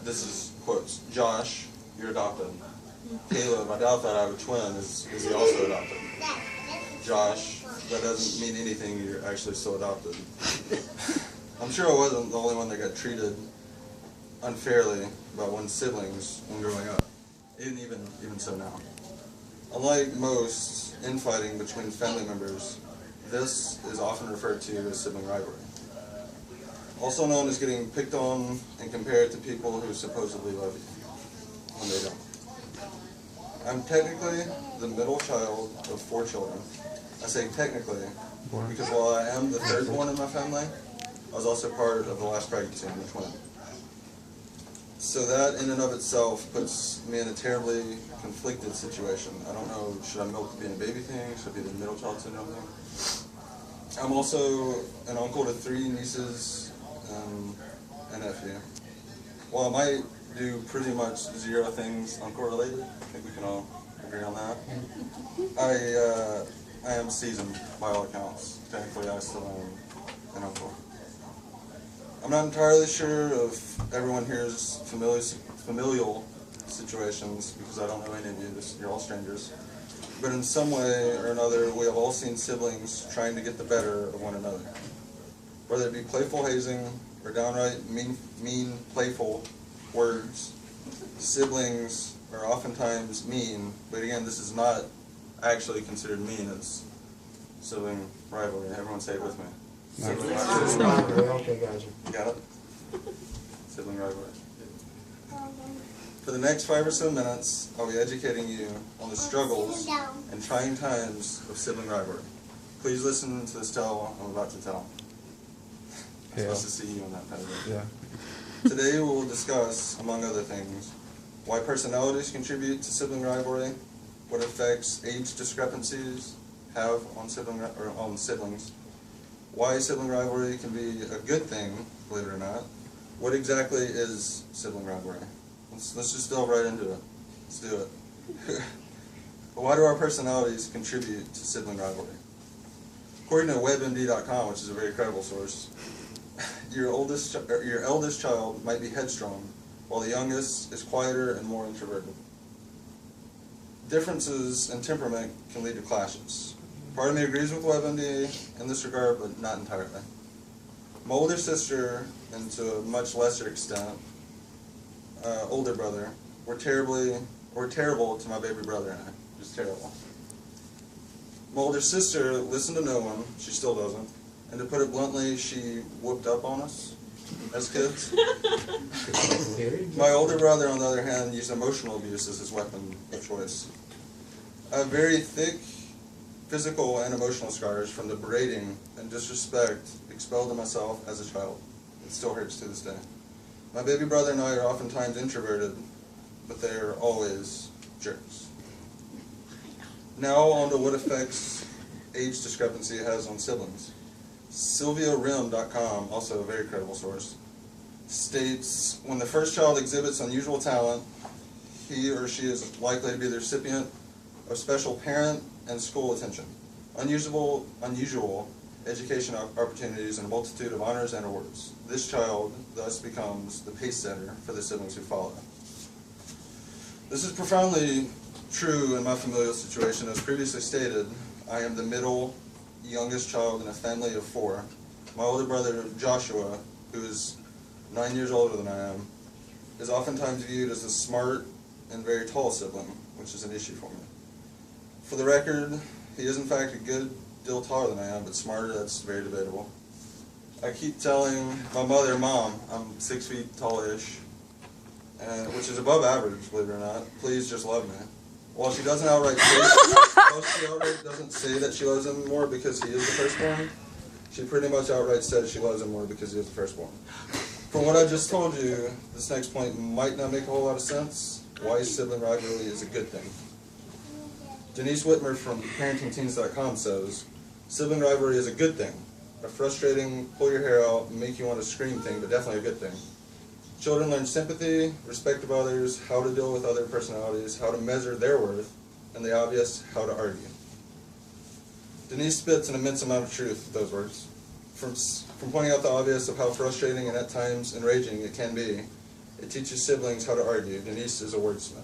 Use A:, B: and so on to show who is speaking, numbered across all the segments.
A: this is quotes, Josh, you're adopted. Caleb, I doubt that I have a twin, is he also adopted? Josh, that doesn't mean anything, you're actually still adopted. I'm sure I wasn't the only one that got treated unfairly by one's siblings when growing up, even so now. Unlike most infighting between family members, this is often referred to as sibling rivalry. Also known as getting picked on and compared to people who supposedly love you when they don't. I'm technically the middle child of 4 children. I say technically because while I am the third born in my family, I was also part of the last pregnancy and the twin. So that in and of itself puts me in a terribly conflicted situation. I don't know, should I milk being a baby thing? Should I be the middle child syndrome thing? I'm also an uncle to 3 nieces and a nephew. While I might do pretty much 0 things uncle related, I think we can all agree on that. I am seasoned by all accounts. Technically I still am an uncle. I'm not entirely sure if everyone here's familial situations because I don't know any of you, you're all strangers. But in some way or another, we have all seen siblings trying to get the better of one another. Whether it be playful hazing or downright mean playful words, siblings are oftentimes mean, but again, this is not actually considered mean, it's sibling rivalry. Everyone say it with me. Sibling rivalry.
B: Okay, gotcha.
A: Got it? Sibling rivalry. For the next 5 or so minutes, I'll be educating you on the struggles and trying times of sibling rivalry. Please listen to this tale I'm about to tell. I'm supposed to see you on that pedigree.
C: Yeah.
A: Today we will discuss, among other things, why personalities contribute to sibling rivalry, what effects age discrepancies have on siblings, why sibling rivalry can be a good thing, believe it or not, what exactly is sibling rivalry. Let's just delve right into it. Let's do it. Why do our personalities contribute to sibling rivalry? According to WebMD.com, which is a very credible source, your eldest child might be headstrong, while the youngest is quieter and more introverted. Differences in temperament can lead to clashes. Part of me agrees with WebMD in this regard, but not entirely. My older sister, and to a much lesser extent, older brother, were terrible to my baby brother and I. Just terrible. My older sister listened to no one, she still doesn't, and to put it bluntly, she whooped up on us as kids. My older brother, on the other hand, used emotional abuse as his weapon of choice. I have very thick physical and emotional scars from the berating and disrespect expelled to myself as a child. It still hurts to this day. My baby brother and I are oftentimes introverted, but they are always jerks. Now on to what effects age discrepancy has on siblings. SylviaRim.com, also a very credible source, states when the first child exhibits unusual talent, he or she is likely to be the recipient of special parent and school attention, unusual education opportunities, and a multitude of honors and awards. This child thus becomes the pace setter for the siblings who follow. This is profoundly true in my familial situation. As previously stated, I am the middle youngest child in a family of 4. My older brother Joshua, who is 9 years older than I am, is oftentimes viewed as a smart and very tall sibling, which is an issue for me. For the record, he is in fact a good deal taller than I am, but smarter, that's very debatable. I keep telling my mother, Mom, I'm 6 feet tall-ish, which is above average, believe it or not. Please just love me. While she doesn't outright say that she loves him more because he is the firstborn, she pretty much outright says she loves him more because he is the firstborn. From what I just told you, this next point might not make a whole lot of sense. Why sibling rivalry is a good thing. Denise Whitmer from ParentingTeens.com says, sibling rivalry is a good thing. A frustrating, pull your hair out, make you want to scream thing, but definitely a good thing. Children learn sympathy, respect of others, how to deal with other personalities, how to measure their worth, and the obvious, how to argue. Denise spits an immense amount of truth with those words. From pointing out the obvious of how frustrating and at times enraging it can be, It teaches siblings how to argue. Denise is a wordsmith.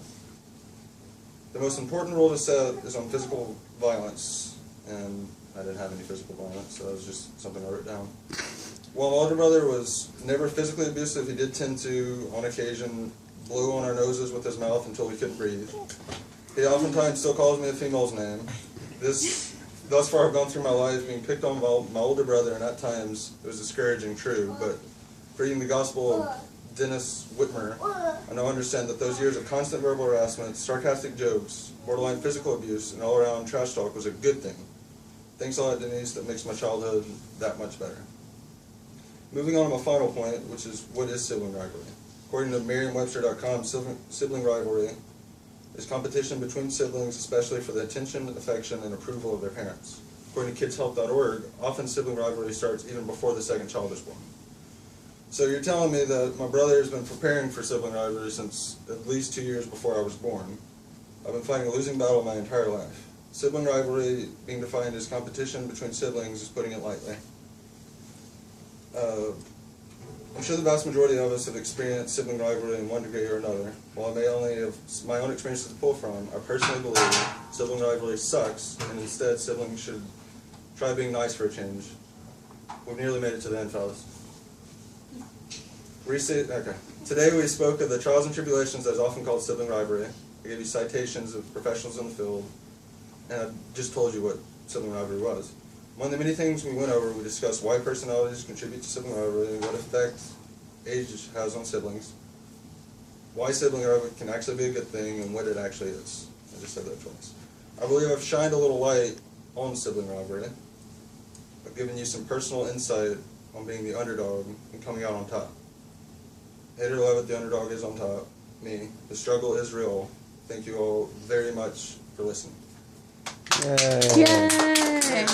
A: The most important rule to set is on physical violence, and I didn't have any physical violence, so that was just something I wrote down. While my older brother was never physically abusive, he did tend to, on occasion, blow on our noses with his mouth until we couldn't breathe. He oftentimes still calls me a female's name. Thus far I've gone through my life being picked on by my older brother, and at times it was discouraging, true, but reading the Gospel of Dennis Whitmer, I now understand that those years of constant verbal harassment, sarcastic jokes, borderline physical abuse, and all-around trash talk was a good thing. Thanks a lot, Denise. That makes my childhood that much better. Moving on to my final point, which is what is sibling rivalry? According to Merriam-Webster.com, sibling rivalry is competition between siblings, especially for the attention, affection, and approval of their parents. According to kidshelp.org, often sibling rivalry starts even before the second child is born. So you're telling me that my brother has been preparing for sibling rivalry since at least 2 years before I was born. I've been fighting a losing battle my entire life. Sibling rivalry, being defined as competition between siblings, is putting it lightly. I'm sure the vast majority of us have experienced sibling rivalry in one degree or another. While I may only have my own experiences to pull from, I personally believe sibling rivalry sucks, and instead siblings should try being nice for a change. We've nearly made it to the end, fellas. Today we spoke of the trials and tribulations that is often called sibling rivalry. I gave you citations of professionals in the field, and I just told you what sibling rivalry was. One of the many things we went over, we discussed why personalities contribute to sibling rivalry, what effect age has on siblings, why sibling rivalry can actually be a good thing, and what it actually is. I just said that twice. I believe I've shined a little light on sibling rivalry. I've given you some personal insight on being the underdog and coming out on top. Hate it or love it, the underdog is on top. Me. The struggle is real. Thank you all very much for listening.
B: Yay! Yay!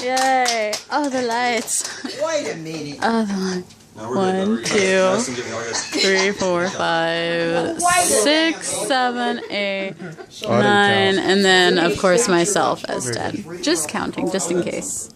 B: Yay! Oh, the lights.
C: Wait a minute.
B: Oh, the lights.
A: No, we're
B: 1, 2, 3, 4, 5, 6, 7, 8, 9, and then, of course, myself as 10. Just counting, just in case.